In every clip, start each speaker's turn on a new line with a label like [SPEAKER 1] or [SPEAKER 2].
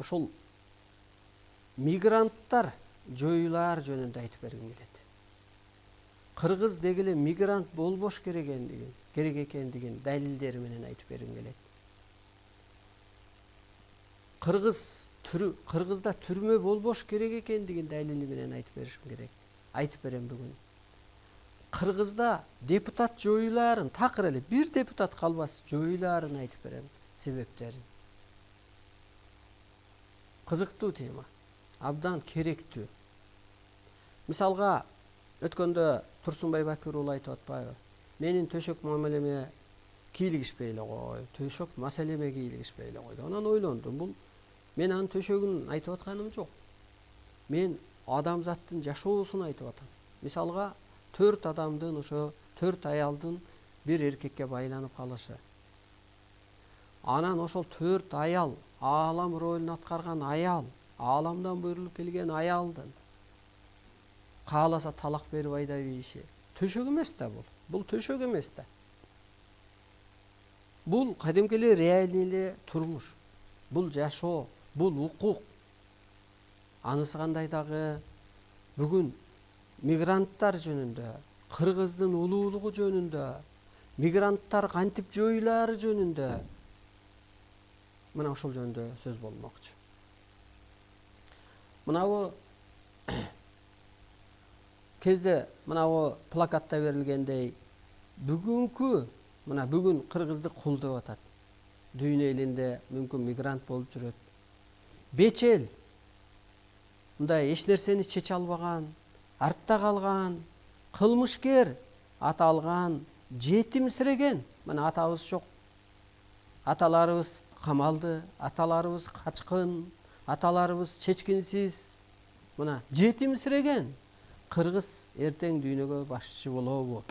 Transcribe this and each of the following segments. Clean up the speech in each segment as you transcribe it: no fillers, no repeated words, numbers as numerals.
[SPEAKER 1] ошол мигранттар жоюлар жөнүндө айтып бергим келет. Кыргыз деги эле мигрант болбош керек экендигин далилдери менен айтып бергим келет. Кыргызда түрмө болбош керек экендигин далили менен айтып беришим керек. Айтып берем бүгүн. Кыргызда депутат жоюларын, такыр эле бир депутат калбас жоюларын айтып берем себептерин. Кызыктуу тема, абдан керектүү. Мисалга өткөндө Турсунбай Бакир уулу айтып атпайбы? Менин төшөк мамилеме кийлигишпей эле кой, төшөк маселеме кийлигишпей эле кой. Анан ойлондум, бул мен анын төшөгүн айтып атканым жок. Мен адамзаттын жашоосун айтып атам. Мисалга 4 адамдын, ошо 4 аялдын бир эркекке байланып калышы. Анан ошол 4 аял, аалам ролун аткарган аял, ааламдан буйрулуп келген аялдын кааласа талак берип айдап ийиши. Төшөк эмес да бул. Бул төшөк эмес да. Бул кадимки эле реальный эле турмуш. Бул жашоо, бул укук. Анысы кандай дагы бүгүн мигранттар жөнүндө, Кыргыздын улуулугу жөнүндө, мигранттар кантип жоюлары жөнүндө мына ошол жөнүндө сөз болмокчу. Мынабу кезде мынабу плакатта берилгендей бүгүн Кыргызды кул деп атат. Дүйнө элинде мүмкүн мигрант болуп жүрөт. Бечел мындай эч нерсени чече албаган, артта калган, кылмышкер аталган, жетимсиреген. Мына атабыз жок. Аталарыбыз камалды, аталарыбыз качкын, аталарыбыз чечкинсиз. Мына жетимсиреген Кыргыз эртең дүйнөгө башчы болобу?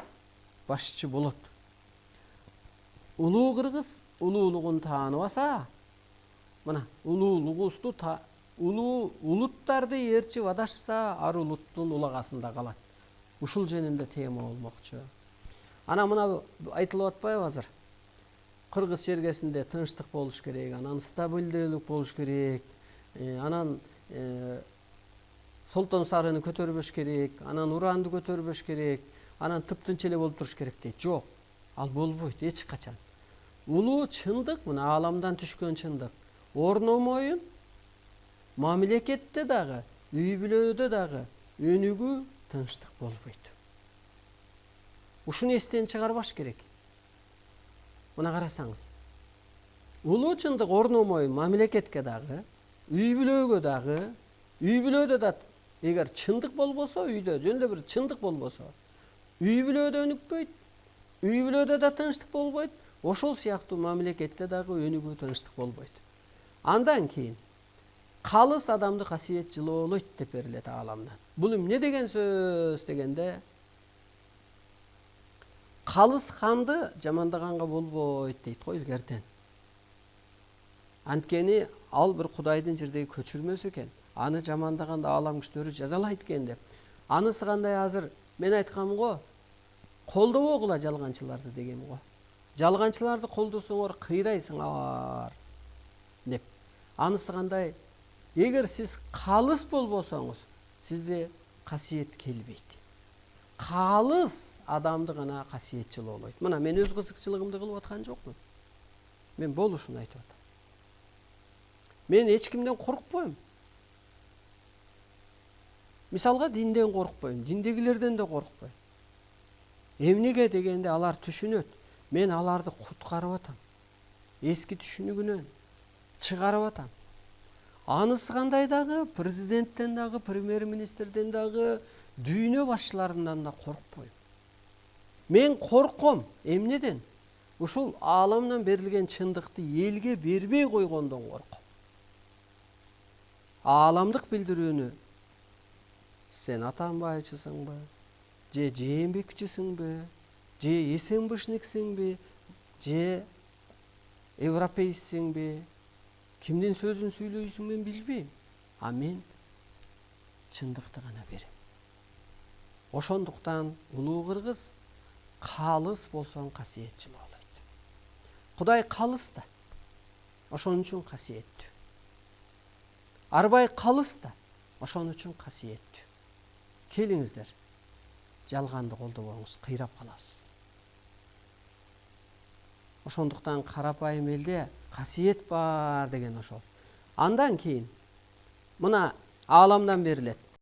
[SPEAKER 1] Башчы болот. Улуу Кыргыз улуулугун тааныбаса, мына улуулугубузду улуттарды ээрчип адашса, ар улуттун улагасында калат. Ушул жөнүндө тема болмокчу. Анан мына айтылып атпайбы азыр? Кыргыз жергесинде тынчтык болуш керек, анан стабилдүүлүк болуш керек, анан Солтон Сарыны көтөрбөш керек, анан уранды көтөрбөш керек, анан тыптынч эле болуп туруш керек дейт. Жок, ал болбойт эч качан. Улуу чындык, мына ааламдан түшкөн чындык. Орномоюн мамлекетте дагы, үй бүлөдө дагы өнүгүү, тынчтык болбойт. Ушуну эстен чыгарбаш керек. Мына карасаңыз. Улуу чындык орномоюн мамлекетке дагы, үй бүлөгө дагы, үй бүлөдө да эгер чындык болбосо, үйдө жөн эле бир чындык болбосо, үй бүлөдө өнүкпөйт, үй бүлөдө да тынчтык болбойт, ошол сыяктуу мамлекетте дагы өнүгүү, тынчтык болбойт. Андан кийин калыс адамды касиет жылоолойт деп берилет ааламдан. Бул эмне деген сөз дегенде, калыс ханды жамандаганга болбойт дейт го илгертен. Анткени ал бир Кудайдын жердеги көчүрмөсү экен. Аны жамандаганда аалам күчтөрү жазалайт экен деп. Анысы кандай азыр мен айткам го, колдобогула жалганчыларды дегем го. Жалганчыларды колдосоңор кыйрайсыңар деп. Анысы кандай? Эгер сиз калыс болбосоңуз, сизде касиет келбейт. Калыс адамды гана касиет жылоолойт. Мына мен өз кызыкчылыгымды кылып аткан жокмун. Мен болушун айтып атам. Мен эч кимден коркпойм. Мисалга динден коркпойм, диндегилерден да коркпойм. Эмнеге дегенде алар түшүнөт. Мен аларды куткарып атам. Эски түшүнүгүнөн чыгарып атам. Анысы кандай дагы президенттен дагы, премьер-министрден дагы, дүйнө башчыларынан да коркпойм. Мен корком. Эмнеден? Ушул ааламдан берилген чындыкты элге бербей койгондон корком. Ааламдык билдирүүнү сен Атамбаевчысыңбы, же Жээнбековчисиңби, же СМБшниксиңби, же европейсиңби, кимдин сөзүн сүйлөйсүң мен билбейм. А мен чындыкты гана берем. Ошондуктан улуу Кыргыз калыс болсоң касиет жылоолойт. Кудай калыс да. Ошон үчүн касиеттүү. арбай калыс да ошон үчүн касиеттүү. Келиңиздер, жалганды колдобоңуз, кыйрап каласыз. Ошондуктан карапайым элде касиет бар деген ошол. Андан кийин мына ааламдан берилет.